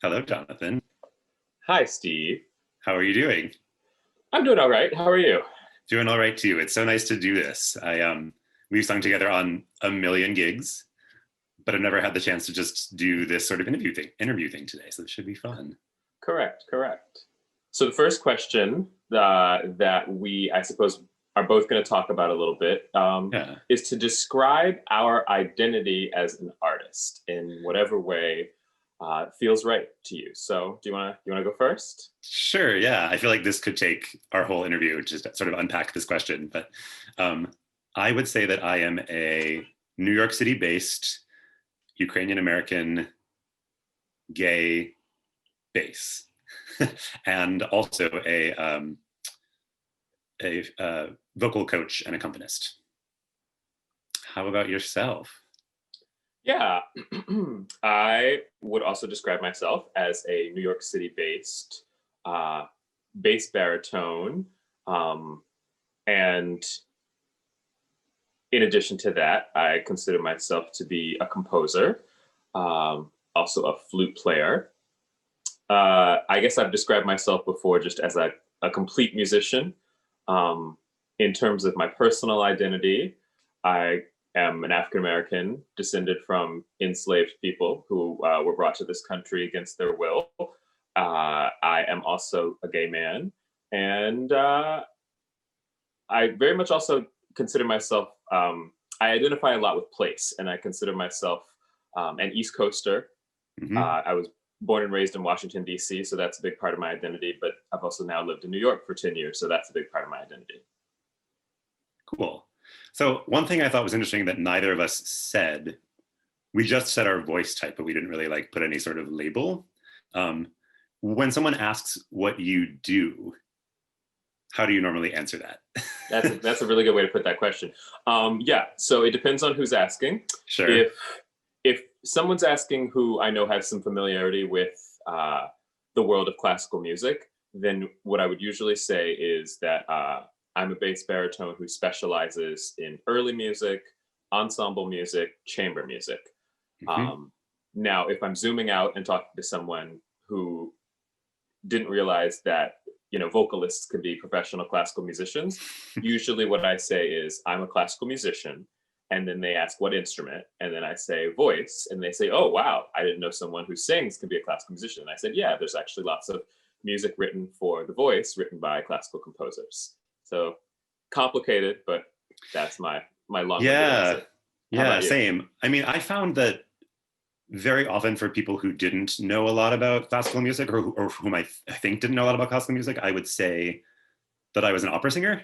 Hello, Jonathan. Hi, Steve. How are you doing? I'm doing all right. How are you? Doing all right too. It's so nice to do this. We've sung together on a million gigs, but I've never had the chance to just do this sort of interview thing today. So this should be fun. Correct, correct. So the first question that we, I suppose, are both going to talk about a little bit Yeah. is to describe our identity as an artist in whatever way feels right to you. So do you want to go first? Sure. Yeah. I feel like this could take our whole interview just to sort of unpack this question, but um, I would say that I am a New York City based Ukrainian American gay bass and also a vocal coach and accompanist. How about yourself? Yeah, I would also describe myself as a New York City-based uh, bass baritone, um, and in addition to that, I consider myself to be a composer, also a flute player. I guess I've described myself before just as a complete musician. Um, in terms of my personal identity, I am an African American descended from enslaved people who were brought to this country against their will. I am also a gay man, and I very much also consider myself. I identify a lot with place, and I consider myself an East Coaster. Mm-hmm. I was born and raised in Washington D.C., so that's a big part of my identity. But I've also now lived in New York for 10 years, so that's a big part of my identity. Cool. So one thing I thought was interesting that neither of us said, we just said our voice type, but we didn't really like put any sort of label. Um, when someone asks what you do, how do you normally answer that? That's a really good way to put that question. Yeah, so it depends on who's asking. Sure. If if someone's asking who I know has some familiarity with the world of classical music, then what I would usually say is that I'm a bass baritone who specializes in early music, ensemble music, chamber music. Mm-hmm. Um, Now, if I'm zooming out and talking to someone who didn't realize that vocalists could be professional classical musicians, usually what I say is I'm a classical musician, and then they ask what instrument, and then I say voice, and they say, oh wow, I didn't know someone who sings can be a classical musician. And I said, yeah, there's actually lots of music written for the voice written by classical composers. So complicated, but that's my long-winded Yeah. answer. How Yeah. about you? Same. I mean, I found that very often for people who didn't know a lot about classical music or whom I think didn't know a lot about classical music, I would say that I was an opera singer.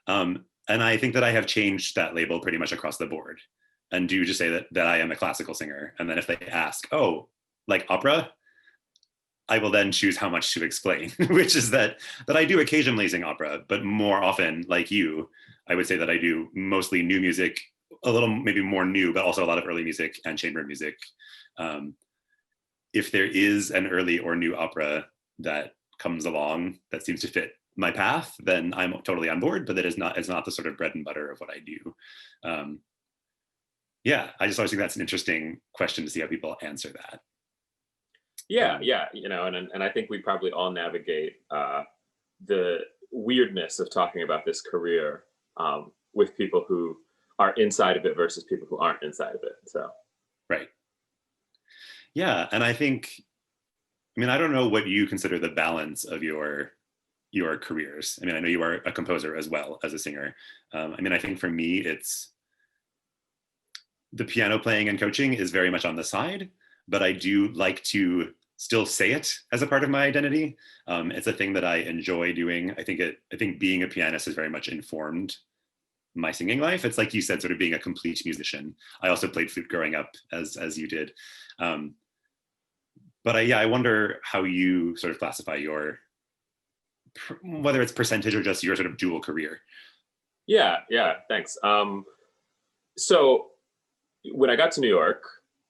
And I think that I have changed that label pretty much across the board and do just say that I am a classical singer. And then if they ask, oh, like opera, I will then choose how much to explain, which is that I do occasionally sing opera, but more often, like you, I would say that I do mostly new music, a little maybe more new, but also a lot of early music and chamber music. Um, if there is an early or new opera that comes along that seems to fit my path, then I'm totally on board. But that is not, it's not the sort of bread and butter of what I do. Um, yeah, I just always think that's an interesting question to see how people answer that. Yeah, Um, yeah, and I think we probably all navigate the weirdness of talking about this career with people who are inside of it versus people who aren't inside of it. So right. Yeah, and I think, I mean, I don't know what you consider the balance of your careers. I mean, I know you are a composer as well as a singer. I mean, I think for me, it's the piano playing and coaching is very much on the side, but I do like to still say it as a part of my identity. It's a thing that I enjoy doing. I think being a pianist has very much informed my singing life. It's like you said, sort of being a complete musician. I also played flute growing up, as you did. Um, but yeah, I wonder how you sort of classify your, whether it's percentage or just your sort of dual career. yeah, yeah, thanks. So when I got to New York,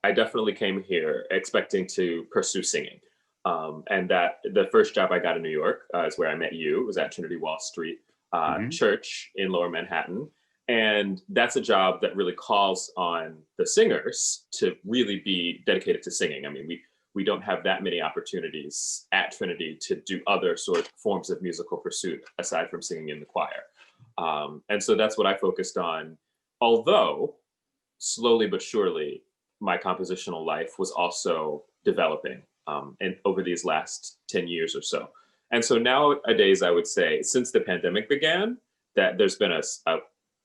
I definitely came here expecting to pursue singing. And that the first job I got in New York is where I met you. It was at Trinity Wall Street Mm-hmm. Church in Lower Manhattan. And that's a job that really calls on the singers to really be dedicated to singing. I mean, we don't have that many opportunities at Trinity to do other sort of forms of musical pursuit aside from singing in the choir. And so that's what I focused on. Although slowly but surely, my compositional life was also developing and over these last 10 years or so. And so nowadays, I would say since the pandemic began, that there's been a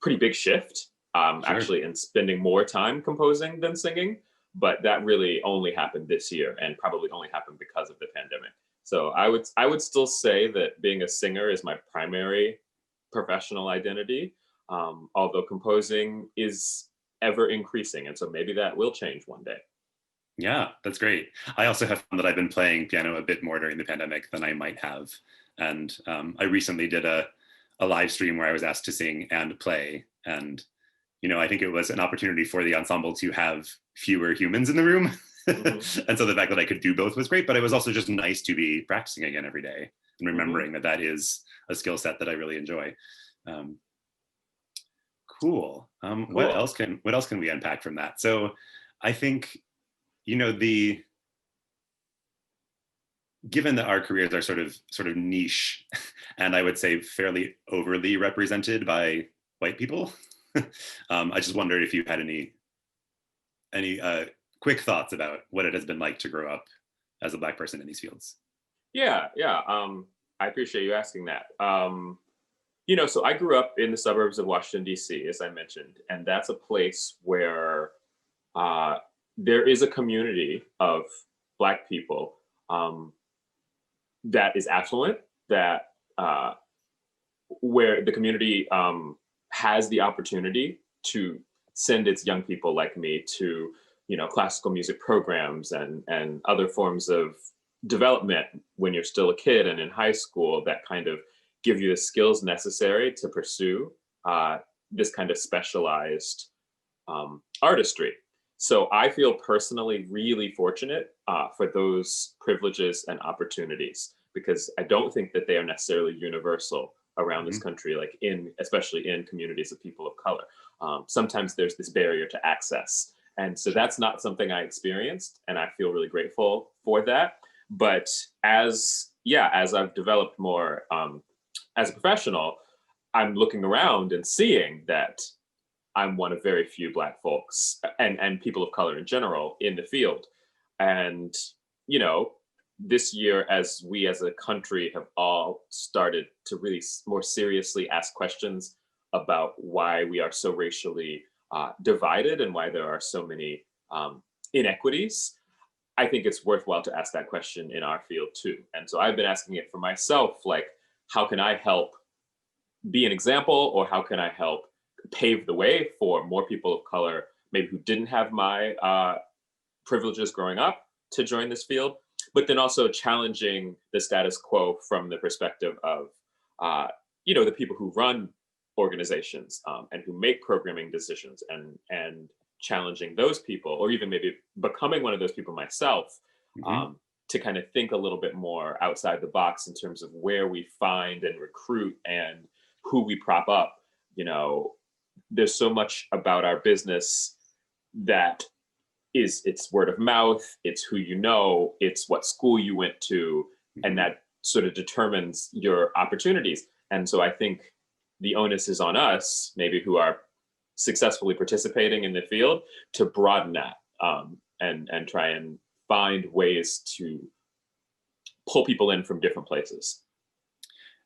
pretty big shift Sure. actually in spending more time composing than singing. But that really only happened this year and probably only happened because of the pandemic. So I would still say that being a singer is my primary professional identity, although composing is ever increasing. And so maybe that will change one day. Yeah, that's great. I also have found that I've been playing piano a bit more during the pandemic than I might have. And I recently did a live stream where I was asked to sing and play. And, I think it was an opportunity for the ensemble to have fewer humans in the room. Hmm. And so the fact that I could do both was great, but it was also just nice to be practicing again every day and Hmm. remembering that that is a skill set that I really enjoy. Um, cool. Cool. What else can we unpack from that? So I think, the given that our careers are sort of niche and I would say fairly overly represented by white people, I just wondered if you had any quick thoughts about what it has been like to grow up as a Black person in these fields. Yeah, yeah. I appreciate you asking that. So I grew up in the suburbs of Washington, D.C., as I mentioned, and that's a place where uh, there is a community of Black people um, that is affluent, that where the community has the opportunity to send its young people like me to classical music programs and other forms of development when you're still a kid and in high school that kind of give you the skills necessary to pursue this kind of specialized artistry. So I feel personally really fortunate for those privileges and opportunities because I don't think that they are necessarily universal around this Mhm. country, like especially in communities of people of color. Sometimes there's this barrier to access. And so Sure. that's not something I experienced. And I feel really grateful for that. But as I've developed more as a professional, I'm looking around and seeing that I'm one of very few Black folks and people of color in general in the field. And, you know, this year, as we as a country have all started to really more seriously ask questions about why we are so racially divided and why there are so many inequities, I think it's worthwhile to ask that question in our field too. And so I've been asking it for myself, like, how can I help be an example or how can I help pave the way for more people of color, maybe who didn't have my privileges growing up to join this field, but then also challenging the status quo from the perspective of, uh, the people who run organizations and who make programming decisions and challenging those people, or even maybe becoming one of those people myself, Mhm. um, to kind of think a little bit more outside the box in terms of where we find and recruit and who we prop up. You know, there's so much about our business that it's word of mouth, it's who you know, it's what school you went to, and Mhm. that sort of determines your opportunities. And so I think the onus is on us, maybe who are successfully participating in the field, to broaden that and try and find ways to pull people in from different places.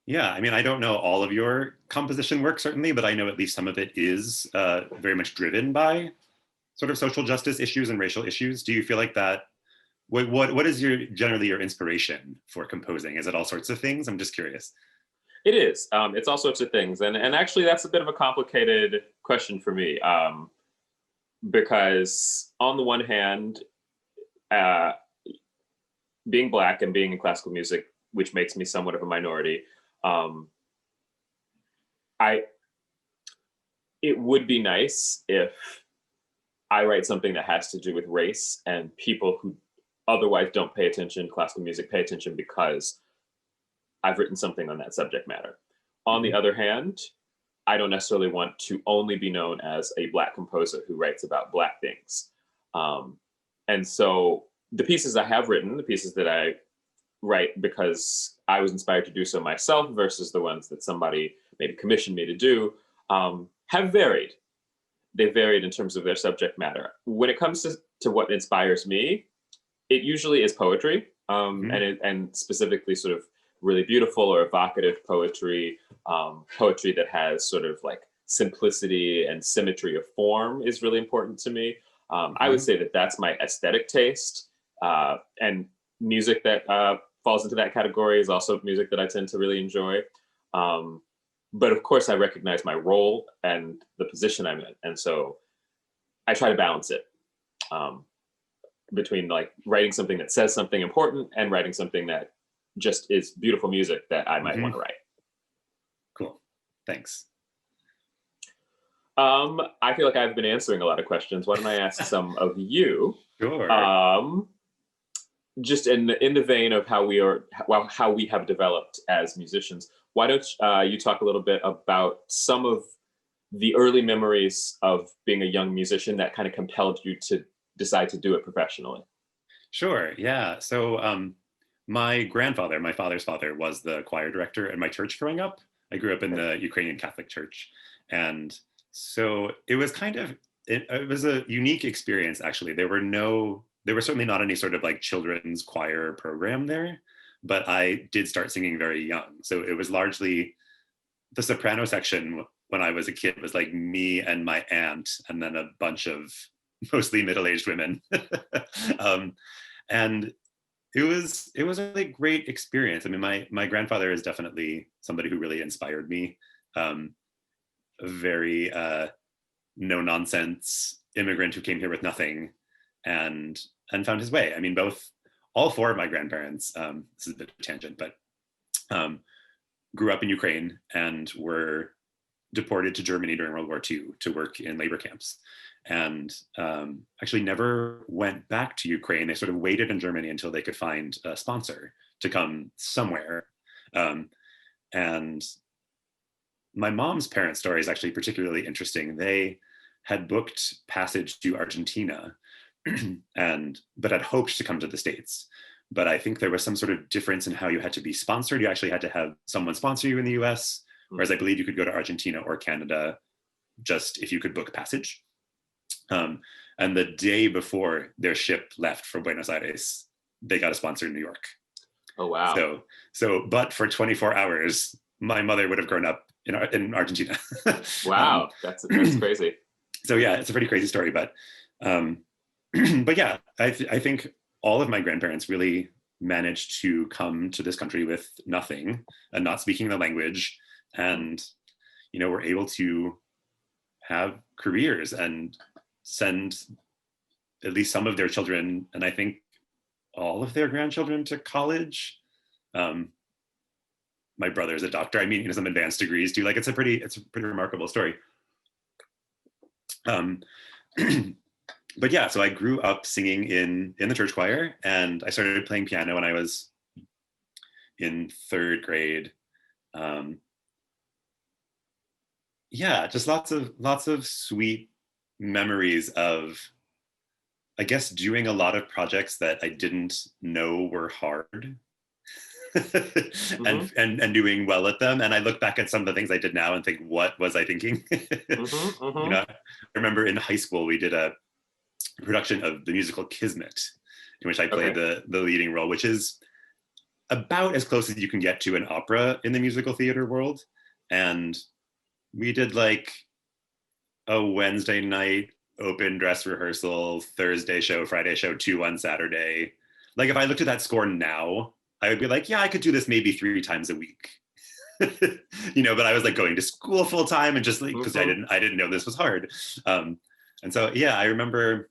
Yeah, I mean, I don't know all of your composition work certainly, but I know at least some of it is very much driven by sort of social justice issues and racial issues. Do you feel like that? What is your generally your inspiration for composing? Is it all sorts of things? I'm just curious. It is. It's all sorts of things, and actually, that's a bit of a complicated question for me because on the one hand, uh, being black and being in classical music, which makes me somewhat of a minority, um, I it would be nice if I write something that has to do with race and people who otherwise don't pay attention to classical music pay attention because I've written something on that subject matter. On the Mhm. other hand, I don't necessarily want to only be known as a black composer who writes about black things. Um, and so the pieces I have written, the pieces that I write because I was inspired to do so myself versus the ones that somebody maybe commissioned me to do, have varied. They varied in terms of their subject matter. When it comes to what inspires me, it usually is poetry, Mhm. and specifically sort of really beautiful or evocative poetry, poetry that has sort of like simplicity and symmetry of form is really important to me. I would Mhm. say that that's my aesthetic taste, and music that falls into that category is also music that I tend to really enjoy. Um, but of course, I recognize my role and the position I'm in, and so I try to balance it. Um, between like writing something that says something important and writing something that just is beautiful music that I might want Mhm. to write. Cool. Thanks. I feel like I've been answering a lot of questions. Why don't I ask some of you? Sure. Um, just in the vein of how we are, well, how we have developed as musicians. Why don't you talk a little bit about some of the early memories of being a young musician that kind of compelled you to decide to do it professionally? Sure. Yeah. So, my grandfather, my father's father, was the choir director at my church growing up. I grew up in Okay. the Ukrainian Catholic Church, and so it was kind of it was a unique experience. Actually, there were certainly not any sort of like children's choir program there, but I did start singing very young. So it was largely the soprano section when I was a kid was like me and my aunt, and then a bunch of mostly middle-aged women. um, and it was a really great experience. I mean, my grandfather is definitely somebody who really inspired me. A very no nonsense immigrant who came here with nothing, and and found his way. I mean, both all four of my grandparents. This is a bit of a tangent, but um, grew up in Ukraine and were deported to Germany during World War II to work in labor camps, and actually never went back to Ukraine. They sort of waited in Germany until they could find a sponsor to come somewhere. Um, and my mom's parents' story is actually particularly interesting. They had booked passage to Argentina, and but had hoped to come to the States. But I think there was some sort of difference in how you had to be sponsored. You actually had to have someone sponsor you in the US, Mm. whereas I believe you could go to Argentina or Canada just if you could book passage. Um, and the day before their ship left for Buenos Aires, they got a sponsor in New York. Oh wow. But for 24 hours, my mother would have grown up in Argentina. um, Wow, that's crazy. so yeah, it's a pretty crazy story, um, but yeah, I think all of my grandparents really managed to come to this country with nothing and not speaking the language, Mm. and were able to have careers and send at least some of their children, and I think all of their grandchildren, to college. Um, my brother's a doctor. I mean, some advanced degrees too. Like it's a pretty remarkable story. Um, but yeah, so I grew up singing in the church choir, and I started playing piano when I was in third grade. Um, yeah, just lots of sweet memories of, I guess, doing a lot of projects that I didn't know were hard, Mm-hmm. and doing well at them. And I look back at some of the things I did now and think, what was I thinking? Mm-hmm. Mm-hmm. I remember in high school we did a production of the musical Kismet, in which I played Okay. the leading role, which is about as close as you can get to an opera in the musical theater world. And we did like a Wednesday night open dress rehearsal, Thursday show, Friday show, two on Saturday. Like if I looked at that score now, I would be like, yeah, I could do this maybe 3 times a week. But I was like going to school full time and just like because I Mm-hmm. didn't know this was hard. Um, and so yeah, I remember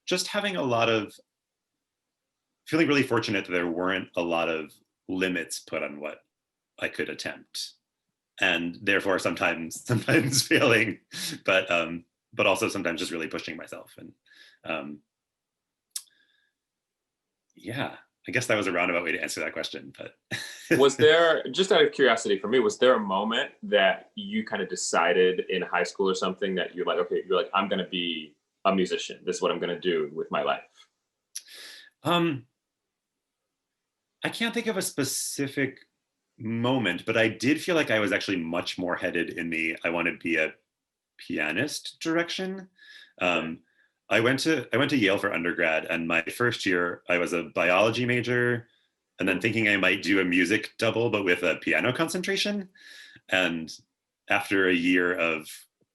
just having a lot of feeling really fortunate that there weren't a lot of limits put on what I could attempt, and therefore sometimes failing, but also sometimes just really pushing myself. And um, yeah, I guess that was a roundabout way to answer that question, but Was there, just out of curiosity for me, was there a moment that you kind of decided in high school or something that you're like, okay, you're like, I'm going to be a musician. This is what I'm going to do with my life. Um, I can't think of a specific moment, but I did feel like I was actually much more headed in the I want to be a pianist direction. Okay. Um, I went to Yale for undergrad, and my first year I was a biology major, and then Hmm. thinking I might do a music double, but with a piano concentration. And after a year of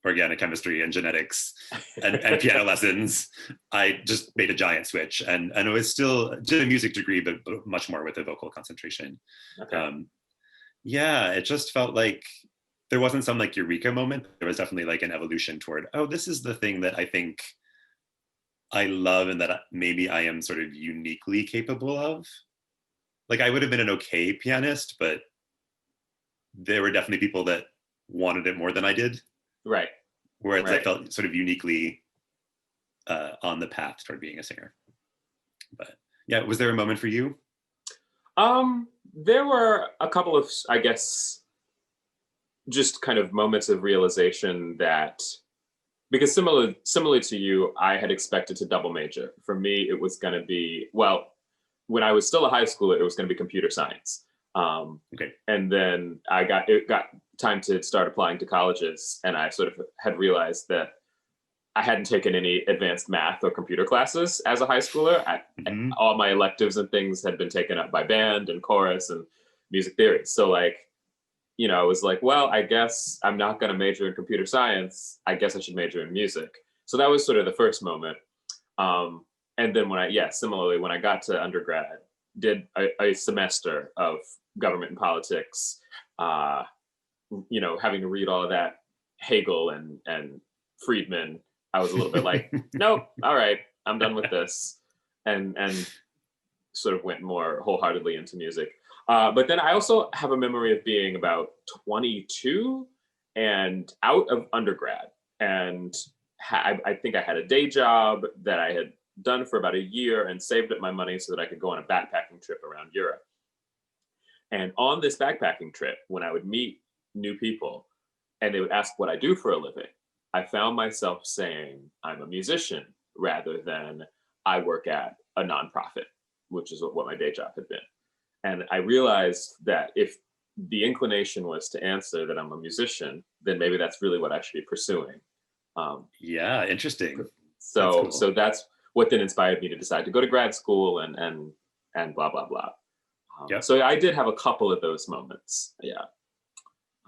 organic chemistry and genetics and piano lessons, I just made a giant switch, and it was still did a music degree, but much more with a vocal concentration. Okay. Um, yeah, it just felt like there wasn't some like eureka moment. There was definitely like an evolution toward, oh, this is the thing that I think I love and that maybe I am sort of uniquely capable of. Like I would have been an okay pianist, but there were definitely people that wanted it more than I did. Right. Whereas I Right. felt sort of uniquely on the path toward being a singer. But yeah, was there a moment for you? There were a couple of, I guess, just kind of moments of realization that because similarly to you, I had expected to double major. For me, it was going to be well, when I was still a high schooler, it was going to be computer science. Um, Okay. and then it got time to start applying to colleges, and I sort of had realized that I hadn't taken any advanced math or computer classes as a high schooler. Hmm. All my electives and things had been taken up by band and chorus and music theory. So like, I was like, well, I guess I'm not going to major in computer science. I guess I should major in music. So that was sort of the first moment. Um, and then similarly, when I got to undergrad, did a semester of government and politics, uh, having to read all of that Hegel and Friedman. I was a little bit like, nope, all right, I'm done with this, and sort of went more wholeheartedly into music. But then I also have a memory of being about 22 and out of undergrad, and I think I had a day job that I had done for about a year and saved up my money so that I could go on a backpacking trip around Europe. And on this backpacking trip, when I would meet new people and they would ask what I do for a living, I found myself saying I'm a musician rather than I work at a nonprofit, which is what my day job had been. And I realized that if the inclination was to answer that I'm a musician, then maybe that's really what I should be pursuing. Um, Yeah, interesting. That's so cool. that's what then inspired me to decide to go to grad school and blah blah blah. Yep. So I did have a couple of those moments. Yeah.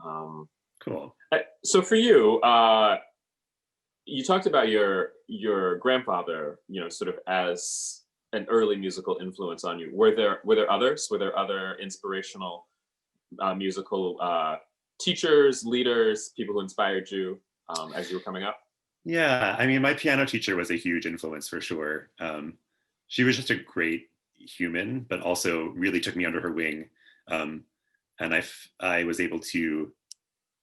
Um, Cool. so for you, you talked about your grandfather, sort of as an early musical influence on you. Were there others? Were there other inspirational musical teachers, leaders, people who inspired you as you were coming up? Yeah, I mean, my piano teacher was a huge influence for sure. She was just a great human, but also really took me under her wing. Um, and I was able to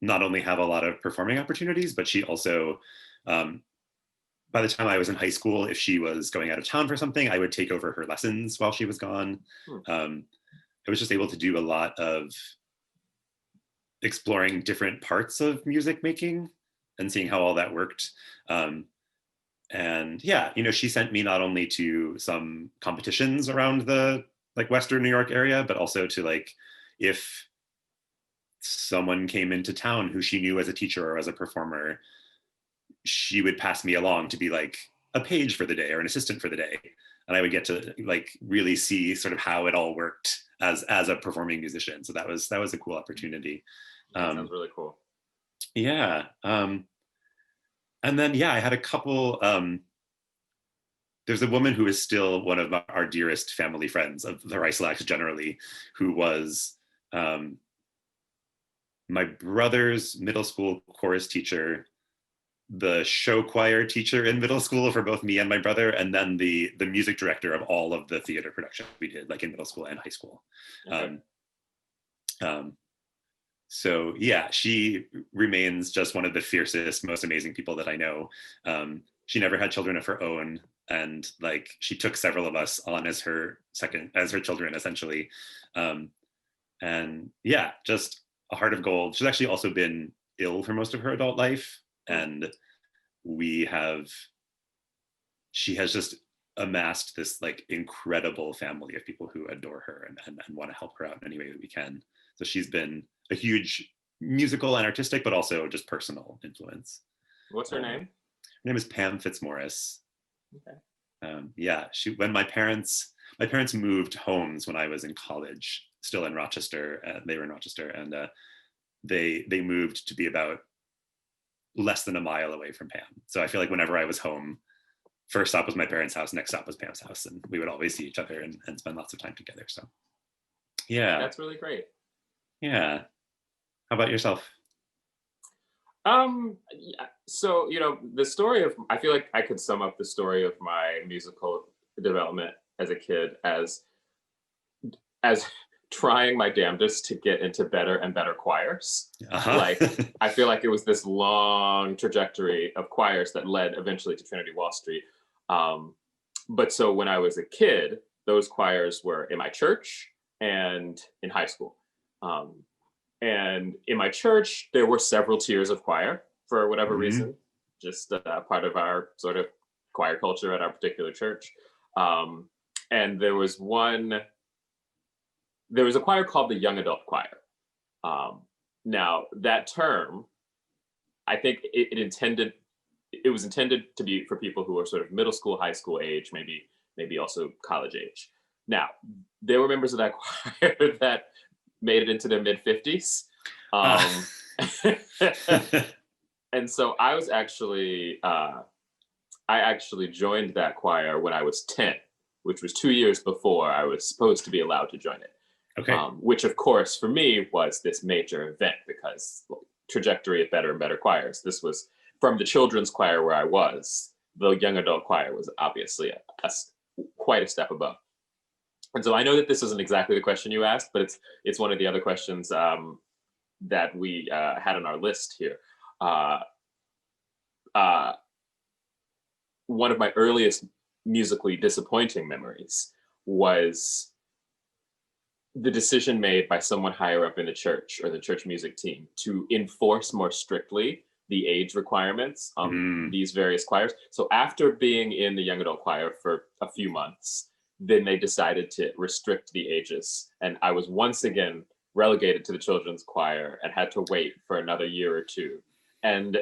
not only have a lot of performing opportunities, but she also, um, by the time I was in high school, if she was going out of town for something, I would take over her lessons while she was gone. Hmm. Um, I was just able to do a lot of exploring different parts of music making and seeing how all that worked. Um, and yeah, she sent me not only to some competitions around the like Western New York area, but also to like if someone came into town who she knew as a teacher or as a performer, she would pass me along to be like a page for the day or an assistant for the day, and I would get to like really see sort of how it all worked as a performing musician. So that was a cool opportunity. That sounds um really cool. yeah. And then yeah, I had a couple. There's a woman who is still one of our dearest family friends of the Hrycelaks generally, who was um, my brother's middle school chorus teacher, the show choir teacher in middle school for both me and my brother, and then the music director of all of the theater productions we did, like in middle school and high school. Okay. Um, um, so yeah, she remains just one of the fiercest, most amazing people that I know. She never had children of her own, and like she took several of us on as her children, essentially. Um, and yeah, just a heart of gold. She's actually also been ill for most of her adult life, Hmm. and we have she has just amassed this like incredible family of people who adore her and want to help her out in any way that we can. So she's been a huge musical and artistic, but also just personal influence. What's her name? Her name is Pam Fitzmaurice. Okay. Yeah, when my parents moved homes when I was in college, still in Rochester. They were in Rochester, and they moved to be about less than a mile away from Pam. So I feel like whenever I was home, first stop was my parents' house, next stop was Pam's house, and we would always see each other and spend lots of time together. So yeah, that's really great. Yeah. How about yourself? So the story of, I feel like I could sum up the story of my musical development as a kid as trying my damnedest to get into better and better choirs. Like, I feel like it was this long trajectory of choirs that led eventually to Trinity Wall Street. But so when I was a kid, those choirs were in my church and in high school. And in my church, there were several tiers of choir for whatever reason, just part of our sort of choir culture at our particular church. And there was a choir called the Young Adult Choir. Now that term, I think it was intended to be for people who are sort of middle school, high school age, maybe also college age. Now, there were members of that choir that made it into their mid 50s. And so I actually joined that choir when I was 10, which was 2 years before I was supposed to be allowed to join it. Okay. Which of course for me was this major event because trajectory of better and better choirs. This was from the children's choir where I was. The young adult choir was obviously quite a step above. And so I know that this isn't exactly the question you asked, but it's one of the other questions that we had on our list here. One of my earliest musically disappointing memories was the decision made by someone higher up in the church or the church music team to enforce more strictly the age requirements on these various choirs. So after being in the young adult choir for a few months, then they decided to restrict the ages. And I was once again relegated to the children's choir and had to wait for another year or two. And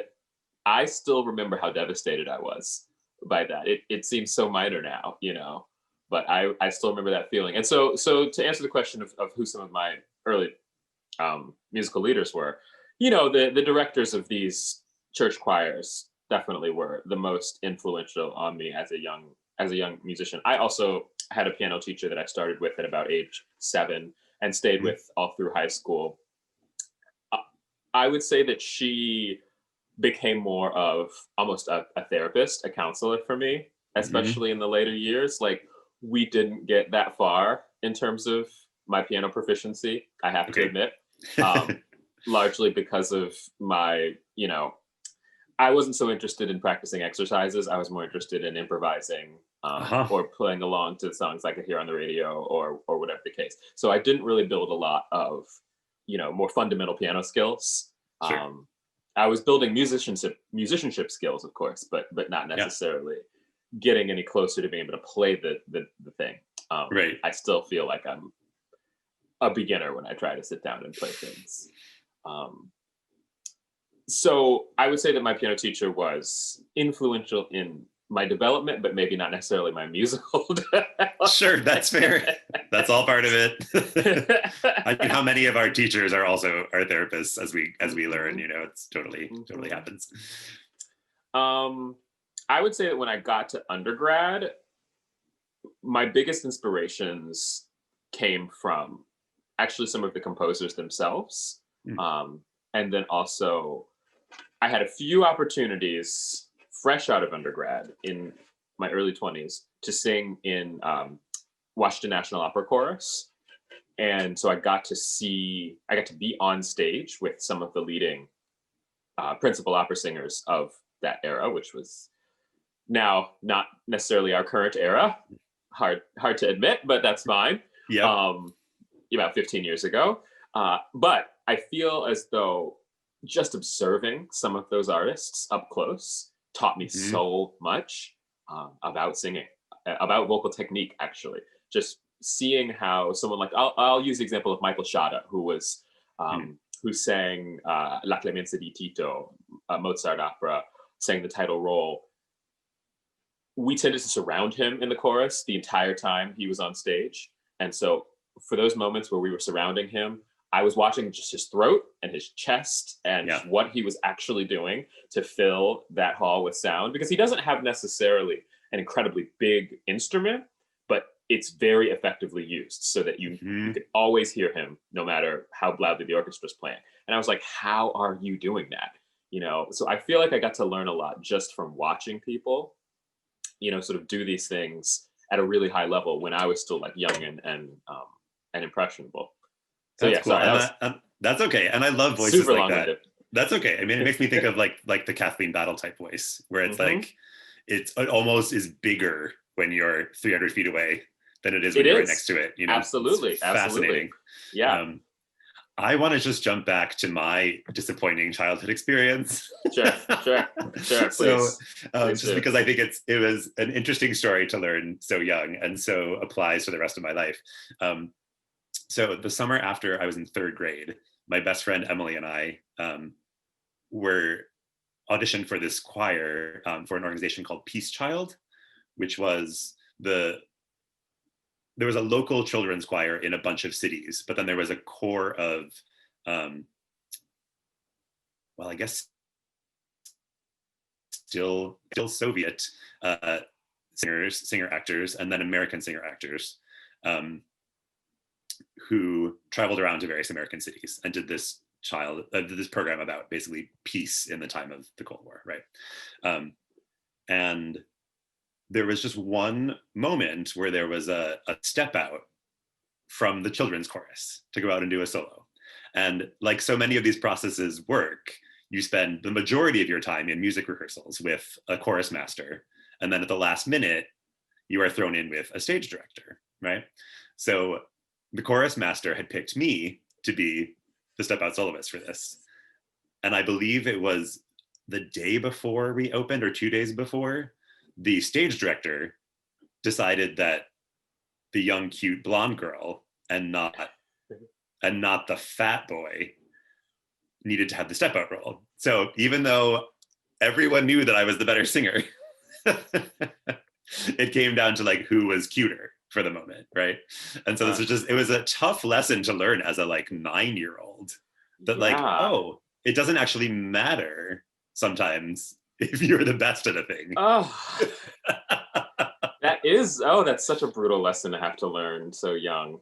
I still remember how devastated I was by that. It seems so minor now, but I still remember that feeling. And so to answer the question of who some of my early musical leaders were, the directors of these church choirs definitely were the most influential on me as a young musician. I also had a piano teacher that I started with at about age 7 and stayed with all through high school. I would say that she became more of almost a therapist, a counselor for me, especially in the later years. Like, we didn't get that far in terms of my piano proficiency, I have to admit, largely because of my, I wasn't so interested in practicing exercises. I was more interested in improvising or playing along to the songs I could hear on the radio or whatever the case. So I didn't really build a lot of, more fundamental piano skills. Sure. I was building musicianship skills, of course, but not necessarily getting any closer to being able to play the thing. Right. I still feel like I'm a beginner when I try to sit down and play things. So I would say that my piano teacher was influential in my development, but maybe not necessarily my musical development. Sure, that's fair. That's all part of it. I mean, how many of our teachers are also our therapists as we learn, it's totally happens. I would say that when I got to undergrad, my biggest inspirations came from actually some of the composers themselves. And then also I had a few opportunities fresh out of undergrad in my early 20s to sing in Washington National Opera Chorus. And so I got to be on stage with some of the leading principal opera singers of that era, which was now not necessarily our current era. Hard to admit, but that's fine. Yeah. About 15 years ago. But I feel as though just observing some of those artists up close taught me so much about singing. about vocal technique, actually. Just seeing how someone like, I'll use the example of Michael Shada, Hmm. who sang La Clemenza di Tito, a Mozart opera, sang the title role. We tended to surround him in the chorus the entire time he was on stage. And so for those moments where we were surrounding him, I was watching just his throat and his chest and Yeah. what he was actually doing to fill that hall with sound, because he doesn't have necessarily an incredibly big instrument, but it's very effectively used so that you Hmm. could always hear him no matter how loudly the orchestra's playing. And I was like, how are you doing that? So I feel like I got to learn a lot just from watching people, sort of do these things at a really high level when I was still like young and impressionable. So That's yeah, cool, sorry, that and was that's okay. And I love voices super like that. long-winded. That's okay. I mean, it makes me think of like the Kathleen Battle type voice, where it's Hmm. like it almost is bigger when you're 300 feet away than it is It when you're right next is to it. It's absolutely, absolutely, fascinating. yeah. Um, I want to just jump back to my disappointing childhood experience. Sure, sure, sure. So, Please just do. because I think it was an interesting story to learn so young and so applies to the rest of my life. Um, so the summer after I was in third grade, my best friend Emily and I were auditioned for this choir for an organization called Peace Child, which was there was a local children's choir in a bunch of cities, but then there was a core of um, well, I guess still Soviet singer actors, and then American singer actors um, who traveled around to various American cities and did this program about basically peace in the time of the Cold War, right? And there was just one moment where there was a step out from the children's chorus to go out and do a solo. And like so many of these processes work, you spend the majority of your time in music rehearsals with a chorus master. And then at the last minute, you are thrown in with a stage director, right? So the chorus master had picked me to be the step out soloist for this. And I believe it was the day before we opened or 2 days before, the stage director decided that the young, cute blonde girl and not the fat boy needed to have the step out role. So even though everyone knew that I was the better singer, it came down to like who was cuter for the moment, right? And so this Uh, was just it was a tough lesson to learn as a like 9-year-old that like, yeah. oh, it doesn't actually matter sometimes if you're the best at a thing. Oh, that's such a brutal lesson to have to learn so young.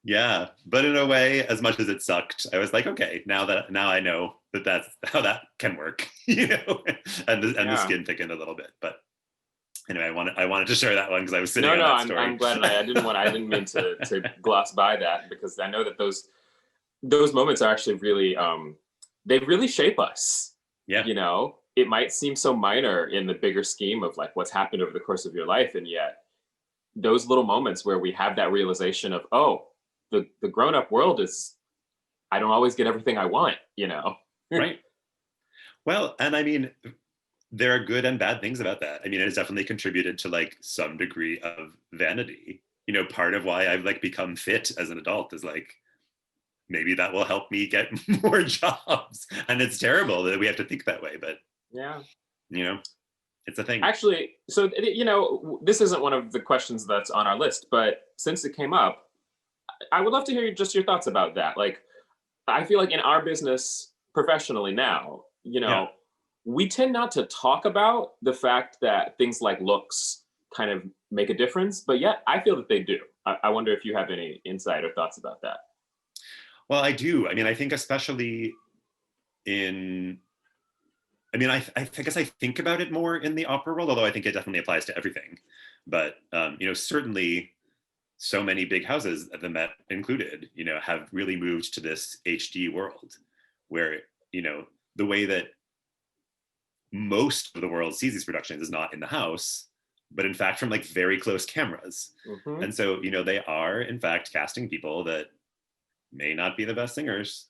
Yeah, but in a way, as much as it sucked, I was like, okay, now I know that that's how that can work, and the Yeah. skin thickened a little bit. But anyway, I wanted to share that one because I was sitting No, on no, that story. I'm glad, and I didn't mean to gloss by that, because I know that those moments are actually really they really shape us. Yeah, It might seem so minor in the bigger scheme of like what's happened over the course of your life, and yet those little moments where we have that realization of, oh, the grown up world is, I don't always get everything I want. right. Well, and I mean, there are good and bad things about that. I mean, it has definitely contributed to like some degree of vanity. Part of why I've like become fit as an adult is like maybe that will help me get more jobs. And it's terrible that we have to think that way, but Yeah. you know, it's a thing. Actually, so this isn't one of the questions that's on our list, but since it came up, I would love to hear just your thoughts about that. Like, I feel like in our business professionally now, Yeah. we tend not to talk about the fact that things like looks kind of make a difference, but yet I feel that they do. I wonder if you have any insight or thoughts about that. Well, I do. I mean, I think especially in, I mean, I guess I think about it more in the opera world, although I think it definitely applies to everything. But, certainly so many big houses, the Met included, have really moved to this HD world where, the way that most of the world sees these productions is not in the house, but in fact from like very close cameras. Hmm. And so, they are in fact casting people that may not be the best singers,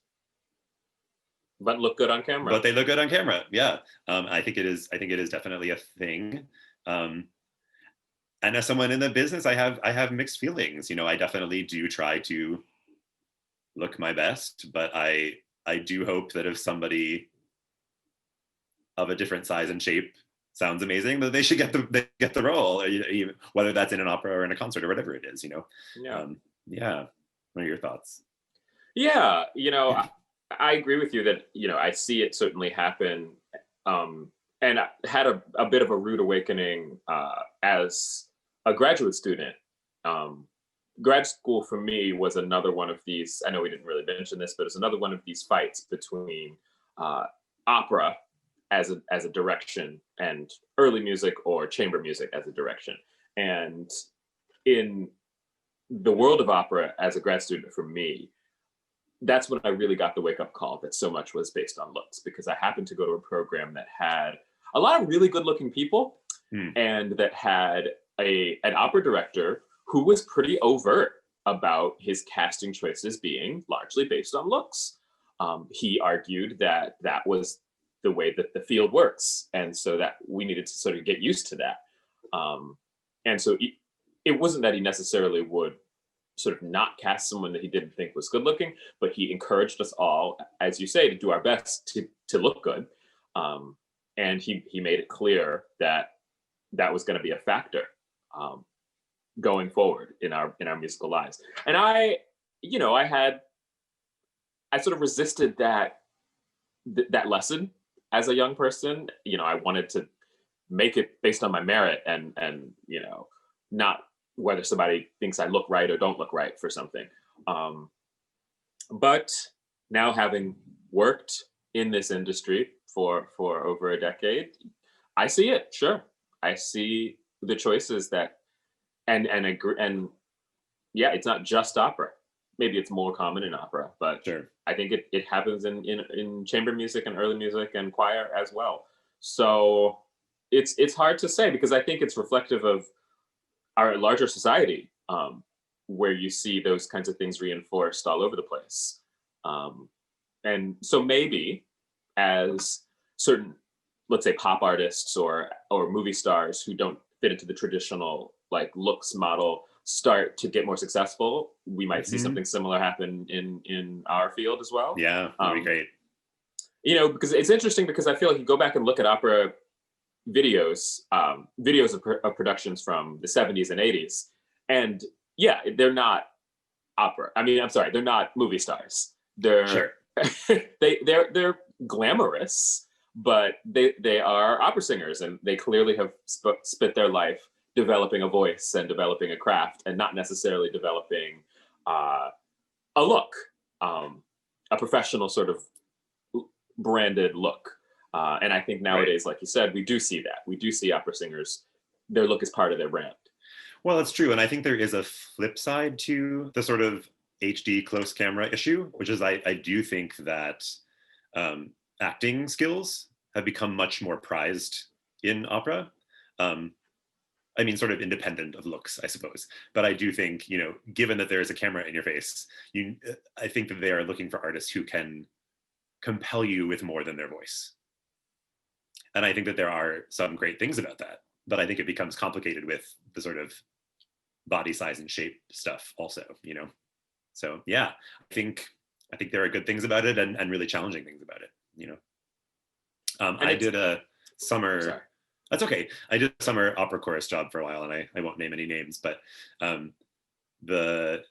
But look good on camera. but they look good on camera. Yeah. I think it is definitely a thing. Um, and as someone in the business, I have mixed feelings. I definitely do try to look my best, but I do hope that if somebody of a different size and shape sounds amazing, that they get the role, whether that's in an opera or in a concert or whatever it is. Yeah. Yeah. What are your thoughts? Yeah, I agree with you that, I see it certainly happen. And I had a bit of a rude awakening as a graduate student. Um, Grad school for me was another one of these. I know we didn't really mention this, but it's another one of these fights between uh, opera as a direction and early music or chamber music as a direction. And in the world of opera as a grad student for me, that's when I really got the wake up call that so much was based on looks, because I happened to go to a program that had a lot of really good looking people, Hmm. and that had an opera director who was pretty overt about his casting choices being largely based on looks. He argued that that was the way that the field works, and so that we needed to sort of get used to that. Um, and so it wasn't that he necessarily would sort of not cast someone that he didn't think was good looking, but he encouraged us all, as you say, to do our best to look good. Um, and he made it clear that that was going to be a factor um, going forward in our musical lives. And I sort of resisted that lesson as a young person. I wanted to make it based on my merit, and not whether somebody thinks I look right or don't look right for something. Um, but now, having worked in this industry for over a decade, I see it. Sure, I see the choices that and agree, and yeah, it's not just opera. Maybe it's more common in opera, but Sure. I think it happens in chamber music and early music and choir as well. So it's hard to say, because I think it's reflective of our larger society, where you see those kinds of things reinforced all over the place. Um, and so maybe as certain, let's say, pop artists or movie stars who don't fit into the traditional like looks model start to get more successful, we might see Hmm. something similar happen in our field as well. Yeah, that'd be great. Because it's interesting, because I feel like you go back and look at opera videos of productions from the 70s and 80s, and yeah, they're not opera. I mean, I'm sorry, they're not movie stars. They're Sure. they're glamorous, but they are opera singers, and they clearly have spent their life developing a voice and developing a craft, and not necessarily developing uh, a look, um, a professional sort of branded look. And I think Right. nowadays, like you said, we do see that. We do see opera singers, their look is part of their brand. Well, it's true. And I think there is a flip side to the sort of HD close camera issue, which is I do think that um, acting skills have become much more prized in opera. Um, I mean, sort of independent of looks, I suppose. But I do think, given that there is a camera in your face, I think that they are looking for artists who can compel you with more than their voice. And I think that there are some great things about that. But I think it becomes complicated with the sort of body size and shape stuff also. So yeah, I think there are good things about it and really challenging things about it. And I it's, did a I'm sorry. summer That's okay. I did a summer opera chorus job for a while, and I won't name any names, but um, the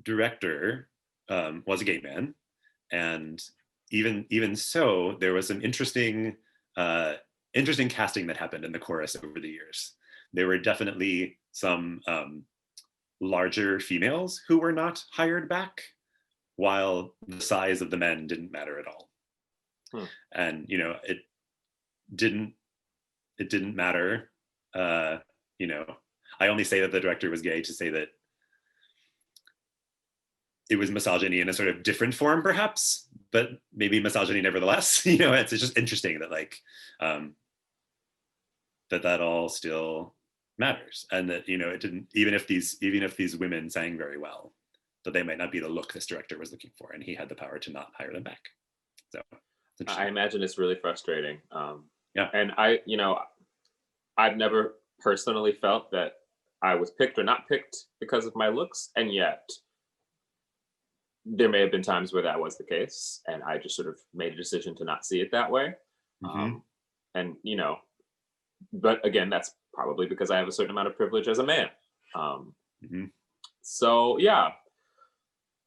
director was a gay man, and even so, there was some uh, interesting casting that happened in the chorus over the years. There were definitely some larger females who were not hired back, while the size of the men didn't matter at all. Hmm. And didn't it didn't matter. Uh, you know, I only say that the director was gay to say that it was misogyny in a sort of different form, perhaps, but maybe misogyny nevertheless. It's just interesting that um, that all still matters, and that it didn't, even if these women sang very well, that they might not be the look this director was looking for, and he had the power to not hire them back. So it's I interesting. imagine it's really frustrating. Yeah. And I've never personally felt that I was picked or not picked because of my looks, and yet there may have been times where that was the case, and I just sort of made a decision to not see it that way. Hmm. Um, and but again, that's probably because I have a certain amount of privilege as a man. Um, Hmm. so yeah,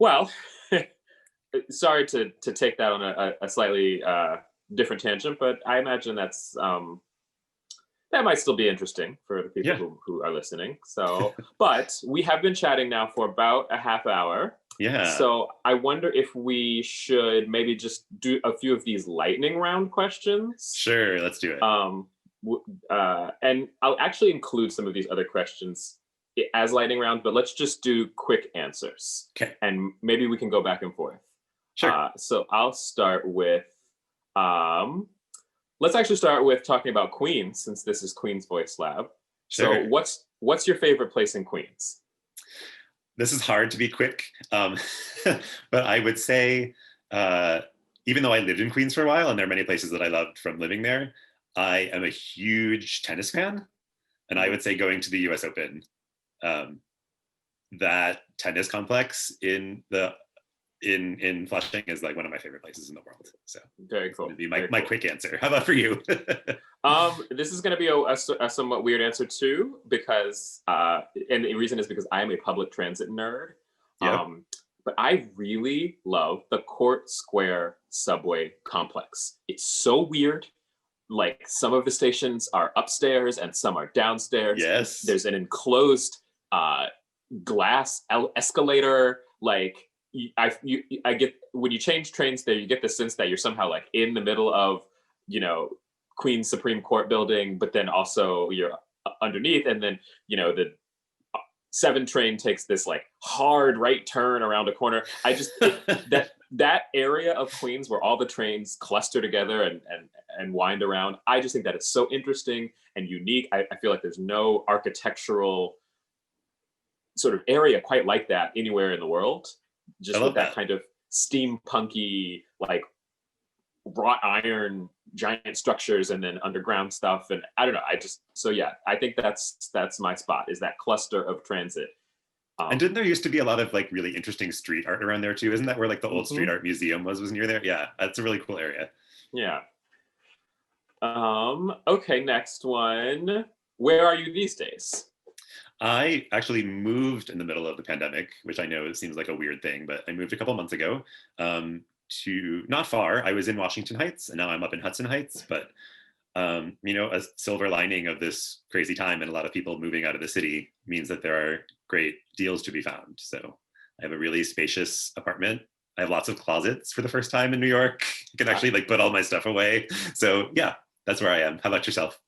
well, sorry to take that on a slightly different tangent, but I imagine that might still be interesting for the people Yeah. who are listening. So, but we have been chatting now for about a half hour. Yeah. So I wonder if we should maybe just do a few of these lightning round questions. Sure. Let's do it. Um, and I'll actually include some of these other questions as lightning rounds, but let's just do quick answers, Okay. and maybe we can go back and forth. Sure. So I'll start with um, let's actually start with talking about Queens, since this is Queens Voice Lab. So Sure. what's your favorite place in Queens? This is hard to be quick, but I would say, uh, even though I lived in Queens for a while, and there are many places that I loved from living there, I am a huge tennis fan, and I Mhm. would say going to the U.S. Open, um, that tennis complex in Flushing is like one of my favorite places in the world. So Very it's going to cool. be Very my cool. quick answer. How about for you? This is going to be a somewhat weird answer too, because and the reason is because I am a public transit nerd. Yep. But I really love the Court Square subway complex. It's so weird. Like some of the stations are upstairs and some are downstairs. Yes. There's an enclosed uh, glass escalator. Like I get when you change trains there, you get the sense that you're somehow like in the middle of you know Queens Supreme Court building, but then also you're underneath, and then the 7 train takes this like hard right turn around a corner. That area of Queens where all the trains cluster together and wind around. I just think that is so interesting and unique. I feel like there's no architectural sort of area quite like that anywhere in the world. I Just with love that that. kind of steampunky, like wrought iron giant structures and then underground stuff. And I don't know. Yeah, I think that's my spot, is that cluster of transit. And didn't Um, there used to be a lot of like really interesting street art around there too? Isn't that where like the old street mhm, art museum was near there? Yeah, that's a really cool area. yeah. Okay, next one. Where are you these days? I actually moved in the middle of the pandemic, which I know seems like a weird thing, but I moved a couple months ago to not far. I was in Washington Heights, and now I'm up in Hudson Heights. But a silver lining of this crazy time and a lot of people moving out of the city means that there are great deals to be found. So I have a really spacious apartment. I have lots of closets for the first time in New York. I can Ah, actually like put all my stuff away. So yeah, that's where I am. How about yourself?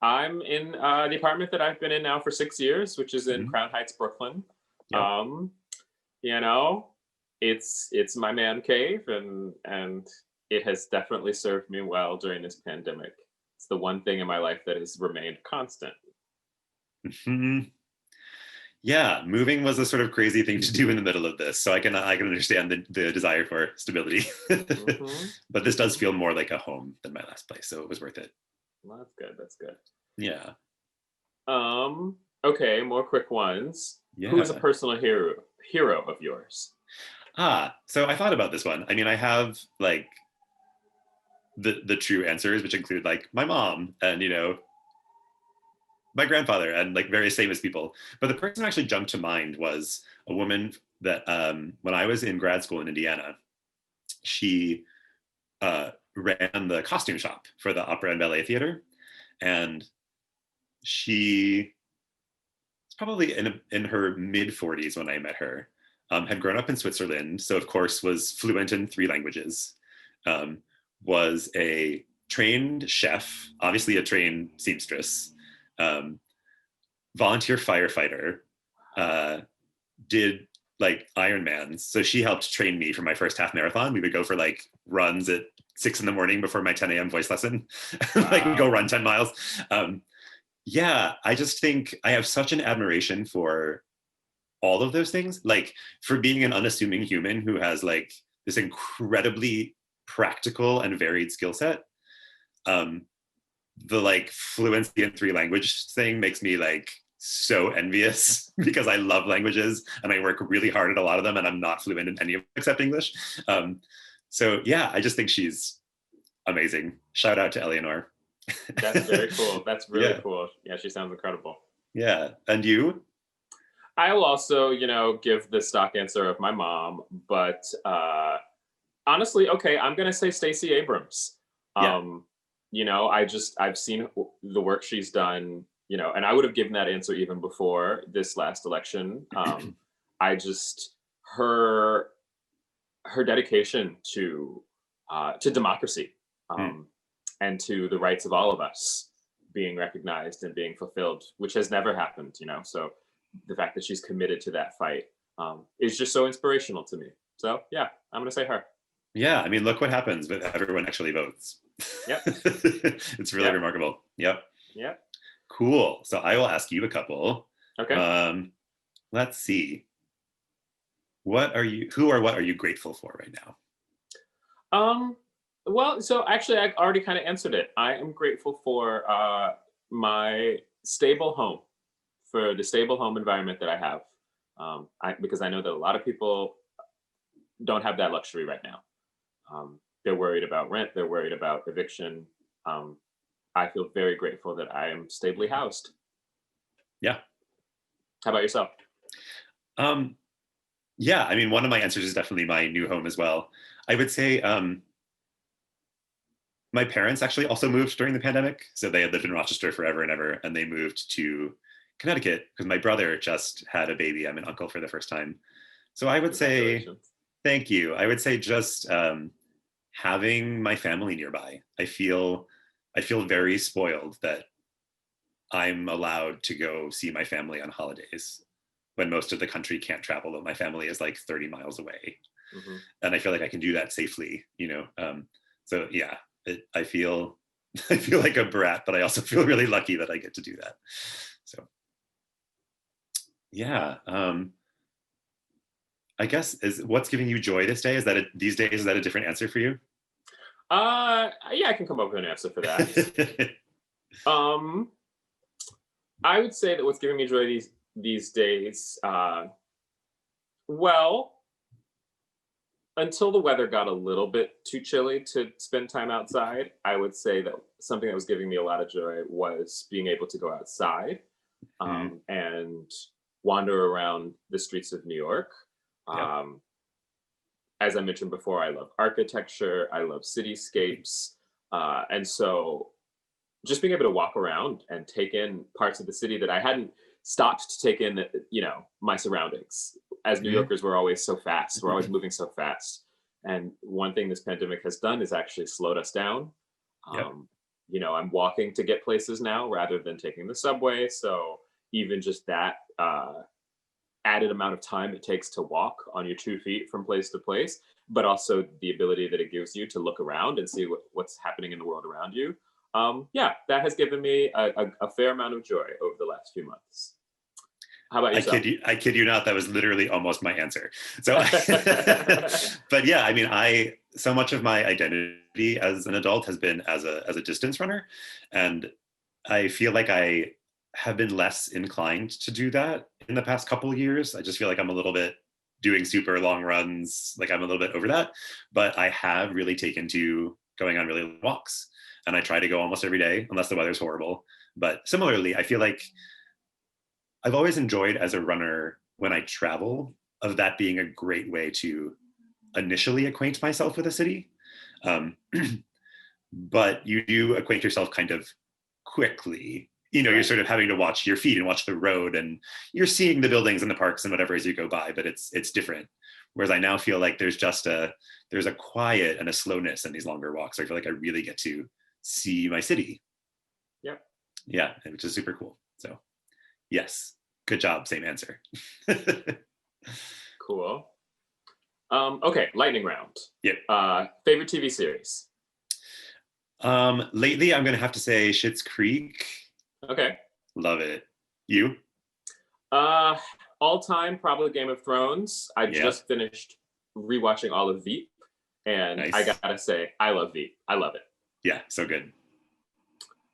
I'm in the apartment that I've been in now for 6 years, which is in Mhm. Crown Heights, Brooklyn. Yep. Um, you know, it's my man cave, and it has definitely served me well during this pandemic. It's the one thing in my life that has remained constant. Mhm. Yeah, moving was a sort of crazy thing to do in the middle of this, so I can understand the desire for stability. Mm-hmm. But this does Mm-hmm. feel more like a home than my last place, so it was worth it. Well, that's good. That's good. Yeah. Okay, more quick ones. Who is a Yeah. personal hero of yours? So I thought about this one. I mean, I have like the true answers, which include like my mom and my grandfather and like various famous people. But the person who actually jumped to mind was a woman that when I was in grad school in Indiana, she ran the costume shop for the opera and ballet theater, and she was probably in her mid 40s when I met her. Had grown up in Switzerland, so of course was fluent in 3 languages. Um, was a trained chef, obviously a trained seamstress, um, volunteer firefighter, uh, did like Ironmans. So she helped train me for my first half marathon. We would go for like runs at 6 in the morning before my 10 a.m. voice lesson. Like we go Wow. run 10 miles. Yeah, I just think I have such an admiration for all of those things. Like for being an unassuming human who has like this incredibly practical and varied skill set. Um, the like fluency in 3 language thing makes me like so envious because I love languages and I work really hard at a lot of them and I'm not fluent in any of them except English. So yeah, I just think she's amazing. Shout out to Eleanor. That's very cool. That's really Yeah, cool. Yeah, she sounds incredible. yeah. And you? I will also, give the stock answer of my mom, but honestly, okay, I'm gonna say Stacey Abrams. Yeah. Um, I've seen the work she's done, and I would have given that answer even before this last election. I just her her dedication to democracy, Hmm. um, and to the rights of all of us being recognized and being fulfilled, which has never happened. So the fact that she's committed to that fight is just so inspirational to me. So yeah, I'm gonna say her. Yeah, I mean, look what happens when everyone actually votes. Yep. It's really Yep. remarkable. Yep. Yep. Cool. So I will ask you a couple. Okay. Um, let's see. Who or what are you grateful for right now? Um, well, so actually, I already kind of answered it. I am grateful for my stable home, for the stable home environment that I have. Because I know that a lot of people don't have that luxury right now. They're worried about rent. They're worried about eviction. Um, I feel very grateful that I am stably housed. Yeah. How about yourself? Um, yeah, I mean, one of my answers is definitely my new home as well. I would say my parents actually also moved during the pandemic. So they had lived in Rochester forever and ever, and they moved to Connecticut because my brother just had a baby. I'm an uncle for the first time. So I would say, Congratulations. thank you. I would say just having my family nearby. I feel very spoiled that I'm allowed to go see my family on holidays when most of the country can't travel, but my family is like 30 miles away. Hmm. And I feel like I can do that safely. So yeah, I feel I feel like a brat, but I also feel really lucky that I get to do that. So yeah, I guess is what's giving you joy this day? These days? Is that a different answer for you? Yeah, I can come up with an answer for that. Um, I would say that what's giving me joy these days, well, until the weather got a little bit too chilly to spend time outside, I would say that something that was giving me a lot of joy was being able to go outside Mhm. and wander around the streets of New York. Yep. Um, as I mentioned before, I love architecture, I love cityscapes, and so just being able to walk around and take in parts of the city that I hadn't stopped to take in, my surroundings. As New Mhm. Yorkers, we're always so fast. We're always moving so fast. And one thing this pandemic has done is actually slowed us down. Yep. Um, I'm walking to get places now rather than taking the subway. So even just that added amount of time it takes to walk on your 2 feet from place to place, but also the ability that it gives you to look around and see what's happening in the world around you. Yeah, that has given me a fair amount of joy over the last few months. How about yourself? I kid you not. That was literally almost my answer. So, but yeah, I mean, so much of my identity as an adult has been as a distance runner, and I feel like I have been less inclined to do that in the past couple of years. I just feel like I'm a little bit doing super long runs, like I'm a little bit over that. But I have really taken to going on really long walks, and I try to go almost every day, unless the weather's horrible. But similarly, I feel like I've always enjoyed as a runner when I travel, of that being a great way to initially acquaint myself with a city. Um, but you do acquaint yourself kind of quickly. You're Right. sort of having to watch your feet and watch the road, and you're seeing the buildings and the parks and whatever as you go by, but it's different. Whereas I now feel like there's a quiet and a slowness in these longer walks. I feel like I really get to see my city. Yep. Yeah, which is super cool. So yes, good job. Same answer. Cool. Okay, lightning round. Yep. Favorite TV series? Lately, I'm gonna have to say Schitt's Creek. Okay. Love it. You? Uh, All time, probably Game of Thrones. I Yeah. just finished rewatching all of Veep, and I Nice. gotta say, I love Veep. I love it. Yeah. So good.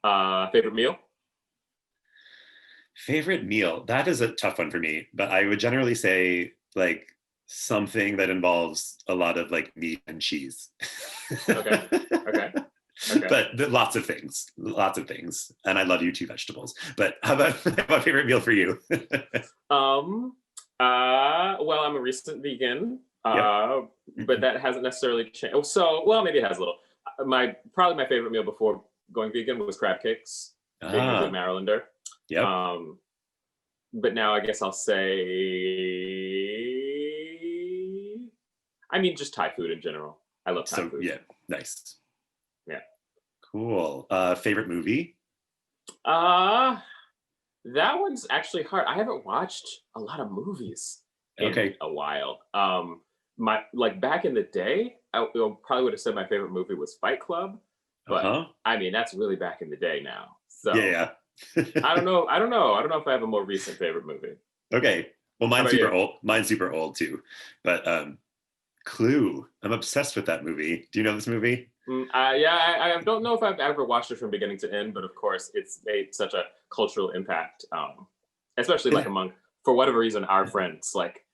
Favorite meal? Favorite meal? That is a tough one for me, but I would generally say like something that involves a lot of like meat and cheese. Okay. Okay. Okay. But lots of things, lots of things. And I love you too, vegetables. But how about favorite meal for you? Um, well, I'm a recent vegan, Yep. but that hasn't necessarily changed. Oh, so, well, maybe it has a little. Probably my favorite meal before going vegan was crab cakes, being a good Ah, Marylander. yep. Um, but now I guess I'll say, I mean, just Thai food in general. I love Thai So food. yeah, nice. Yeah. Cool. Favorite movie? Uh, that one's actually hard. I haven't watched a lot of movies in Okay. a while. My like back in the day, probably would have said my favorite movie was Fight Club, but Uh-huh. I mean that's really back in the day now. So Yeah, I don't yeah. know. I don't know. I don't know if I have a more recent favorite movie. Okay. Well, How mine's about you? super old. Mine's super old too. But Clue. I'm obsessed with that movie. Do you know this movie? Yeah, I don't know if I've ever watched it from beginning to end, but of course, it's made such a cultural impact, especially like It, among, for whatever reason, our friends. Like,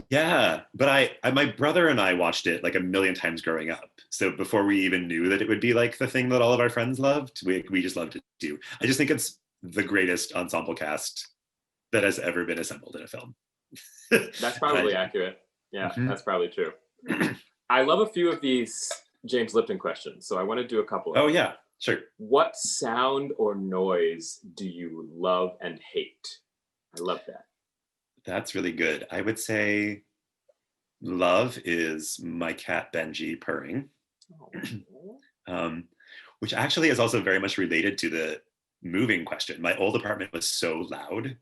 yeah, but my brother and I watched it like a million times growing up. So before we even knew that it would be like the thing that all of our friends loved, we just loved it too. I just think it's the greatest ensemble cast that has ever been assembled in a film. and that's I, probably accurate. Yeah, mhm. that's probably true. I love a few of these James Lipton questions, so I want to do a couple of Oh them. yeah, sure. What sound or noise do you love and hate? I love that. That's really good. I would say love is my cat Benji purring, Oh. um, which actually is also very much related to the moving question. My old apartment was so loud.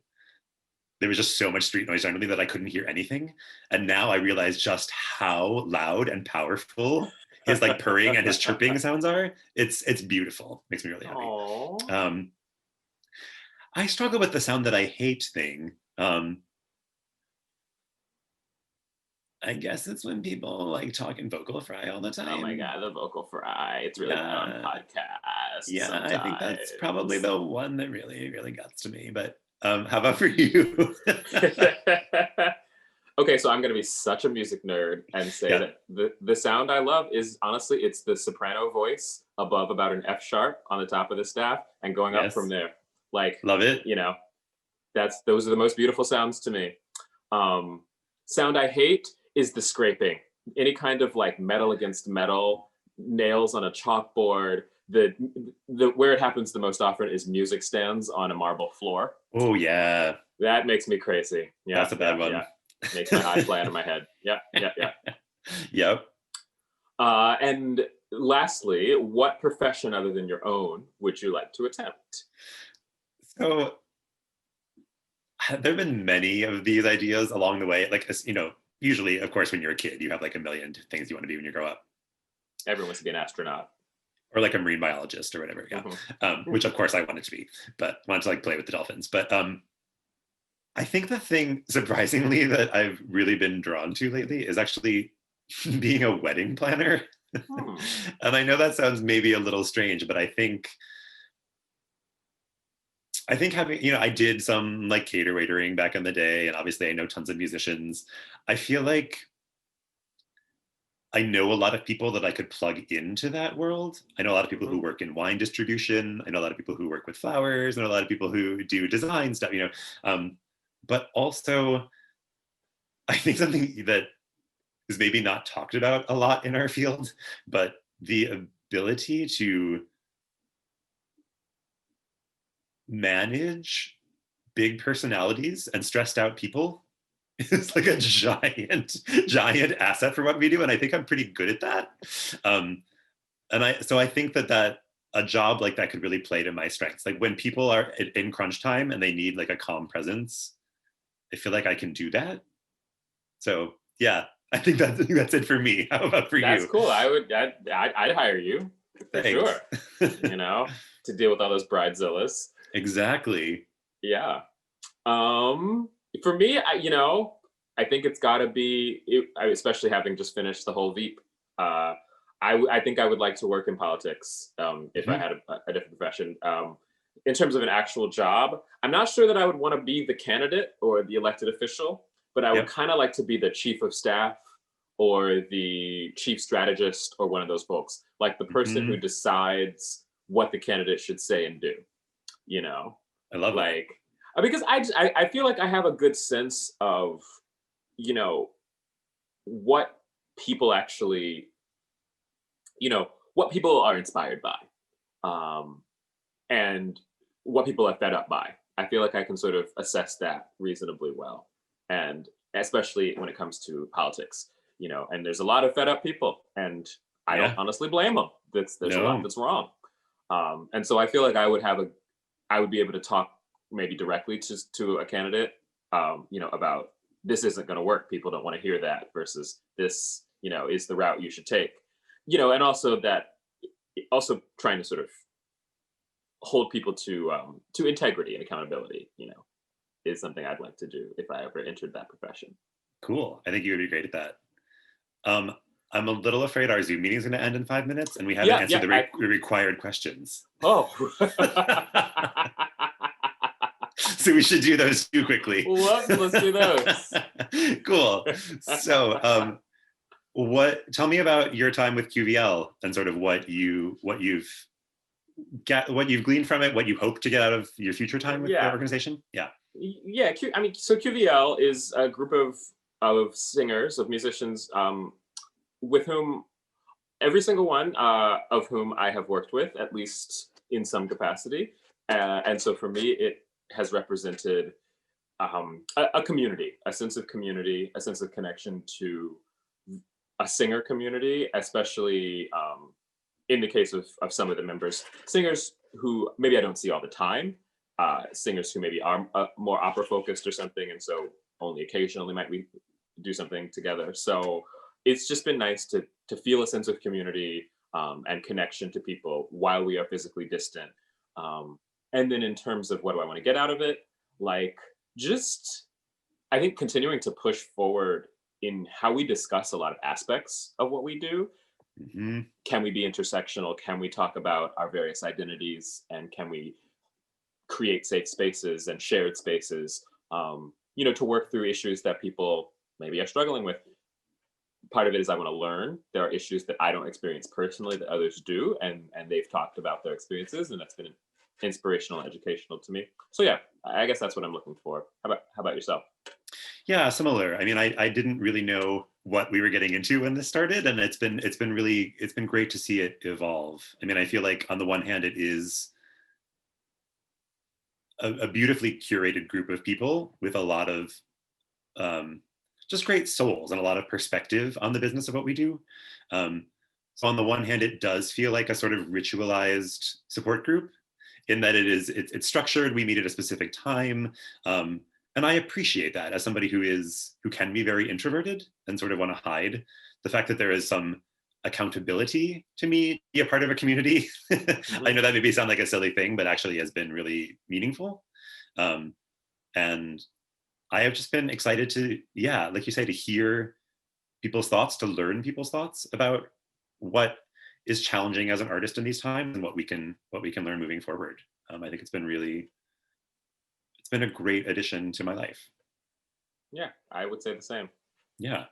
There was just so much street noise around me that I couldn't hear anything. And now I realize just how loud and powerful his like purring and his chirping sounds are. It's beautiful. Makes me really happy. Oh. Um, I struggle with the sound that I hate thing. I guess it's when people like talk in vocal fry all the Oh my time. god, the vocal fry. It's really bad on Yeah, podcasts yeah, I think that's probably sometimes. the one that really, really gets to me. But how about for you? Okay, so I'm gonna be such a music nerd and say Yeah. that the sound I love is honestly it's the soprano voice above about an F sharp on the top of the staff and going up from Yes. there. Like, Love it. you know, that's those are the most beautiful sounds to me. Um, Sound I hate is the scraping. Any kind of like metal against metal, nails on a chalkboard. The where it happens the most often is music stands on a marble floor. Oh yeah, That makes me crazy. Yeah, that's a yeah, bad yeah. one. Makes my eyes fly out of my head. Yeah, yeah, yeah. Yep. And lastly, what profession other than your own would you like to attempt? So there have been many of these ideas along the way. Like usually, of course, when you're a kid, you have like a million things you want to be when you grow up, Everyone wants to be an astronaut. or like a marine biologist or whatever. Yeah, Hmm. which of course I wanted to be, but wanted to like play with the dolphins. But I think the thing surprisingly that I've really been drawn to lately is actually being a wedding planner. Hmm. And I know that sounds maybe a little strange, but I think having, I did some like cater waitering back in the day, and obviously I know tons of musicians. I feel like I know a lot of people that I could plug into that world. I know a lot of people Hmm. who work in wine distribution. I know a lot of people who work with flowers. I know a lot of people who do design stuff, but also I think something that is maybe not talked about a lot in our field, but the ability to manage big personalities and stressed out people is like a giant asset for what we do. And I think I'm pretty good at that. Um, so I think that a job like that could really play to my strengths. Like when people are in crunch time and they need like a calm presence, I feel like I can do that. So yeah, I think that's it for me. How about for That's you? cool. I'd hire you for Thanks. sure. You know, to deal with all those bridezillas. Exactly. Yeah. Um, for me, I think it's got to be, especially having just finished the whole Veep. Uh, I think I would like to work in politics if I Mhm. had a different profession. In terms of an actual job, I'm not sure that I would want to be the candidate or the elected official, but I would Yep. kind of like to be the chief of staff or the chief strategist or one of those folks, like the person who Mhm. decides what the candidate should say and do. You know, I love that. like because I feel like I have a good sense of you know what people actually what people are inspired by, um, and what people are fed up by. I feel like I can sort of assess that reasonably well, and especially when it comes to politics, and there's a lot of fed up people, and I don't Yeah. honestly blame them. There's a lot No. that's wrong, and so I feel like I would be able to talk maybe directly to a candidate, about this isn't going to work. People don't want to hear that versus this, is the route you should take, and also also trying to sort of hold people to integrity and accountability, is something I'd like to do if I ever entered that profession. Cool. I think you would be great at that. Um, I'm a little afraid our Zoom meeting is going to end in 5 minutes, and we haven't Yeah, answered yeah. the required questions. Oh, So we should do those too quickly. whoops. Let's do those. Cool. So, tell me about your time with QVL and sort of what you've gleaned from it, what you hope to get out of your future time with the Yeah, organization. Yeah. yeah. I mean, so QVL is a group of singers, of musicians, with whom every single one of whom I have worked with, at least in some capacity. And so for me, it has represented a community, a sense of community, a sense of connection to a singer community, especially in the case of some of the members, singers who maybe I don't see all the time, singers who maybe are more opera focused or something, and so only occasionally might we do something together. So it's just been nice to feel a sense of community and connection to people while we are physically distant. Um, and then in terms of what do I want to get out of it, like just I think continuing to push forward in how we discuss a lot of aspects of what we do. Mhm. Can we be intersectional? Can we talk about our various identities? And can we create safe spaces and shared spaces, to work through issues that people maybe are struggling with? Part of it is I want to learn. There are issues that I don't experience personally that others do, and they've talked about their experiences, and that's been inspirational and educational to me. So yeah, I guess that's what I'm looking for. How about yourself? Yeah, similar. I mean, I didn't really know what we were getting into when this started, and it's been great to see it evolve. I mean, I feel like on the one hand, it is a beautifully curated group of people with a lot of um, just great souls and a lot of perspective on the business of what we do. Um, so on the one hand, it does feel like a sort of ritualized support group in that it's structured. We meet at a specific time, and I appreciate that as somebody who can be very introverted and sort of want to hide. The fact that there is some accountability to me be a part of a community. I Hmm. know that maybe sound like a silly thing, but actually has been really meaningful. Um, and I have just been excited to, yeah, like you say, to hear people's thoughts, to learn people's thoughts about what is challenging as an artist in these times and what we can learn moving forward. I think it's been a great addition to my life. Yeah, I would say the same. Yeah.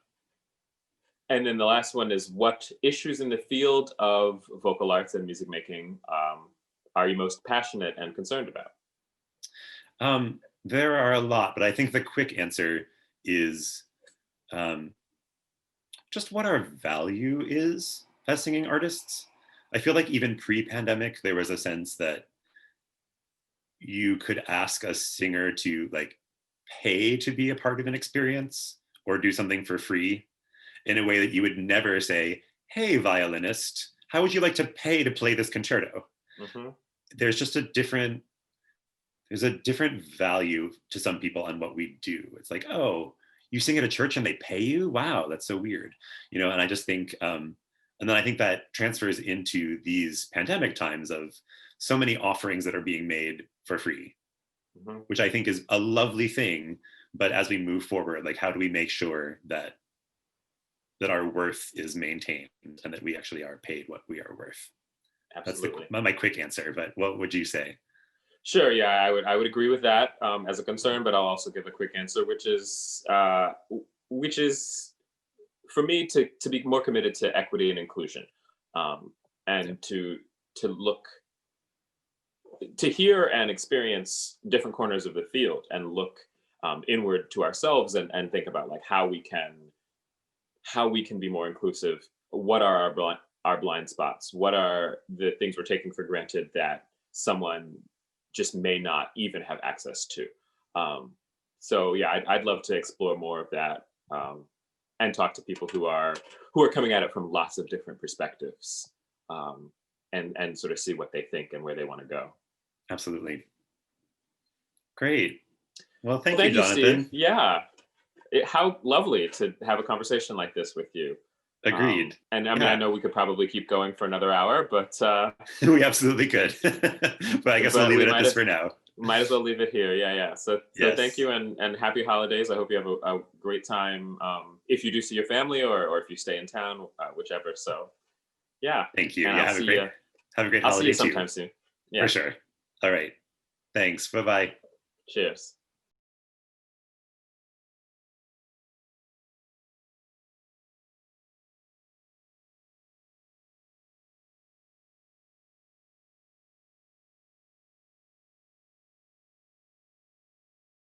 And then the last one is what issues in the field of vocal arts and music making are you most passionate and concerned about? There are a lot, but I think the quick answer is um, just what our value is as singing artists. I feel like even pre-pandemic, there was a sense that you could ask a singer to like pay to be a part of an experience or do something for free in a way that you would never say, hey, violinist, how would you like to pay to play this concerto? Hmm. There's just there's a different value to some people on what we do. It's like, oh, you sing at a church and they pay you? Wow, that's so weird. And I just think, and then I think that transfers into these pandemic times of so many offerings that are being made for free, Hmm. which I think is a lovely thing. But as we move forward, like, how do we make sure that our worth is maintained and that we actually are paid what we are worth. Absolutely. That's my quick answer, but what would you say? Sure. Yeah, I would agree with that as a concern, but I'll also give a quick answer, which is for me to be more committed to equity and inclusion, Yeah, and to look to hear and experience different corners of the field and look inward to ourselves and think about like how we can be more inclusive. What are our blind spots? What are the things we're taking for granted that someone just may not even have access to? So yeah, I'd love to explore more of that, and talk to people who are coming at it from lots of different perspectives, and sort of see what they think and where they want to go. absolutely. Great. Well, Well, thank you, thank you, Steve. Jonathan. Yeah, how lovely to have a conversation like this with you. Agreed. And I mean, I Yeah, know we could probably keep going for another hour, we absolutely could. But I guess we'll but leave we it at this for now. might as well leave it here. Yeah, yeah. So thank Yes. you and happy holidays. I hope you have a great time. If you do see your family or if you stay in town, whichever. So yeah, Thank you. and Yeah, have a great I'll see you holiday too, sometime soon. for Yeah. sure. All right. Thanks. Bye-bye. Cheers.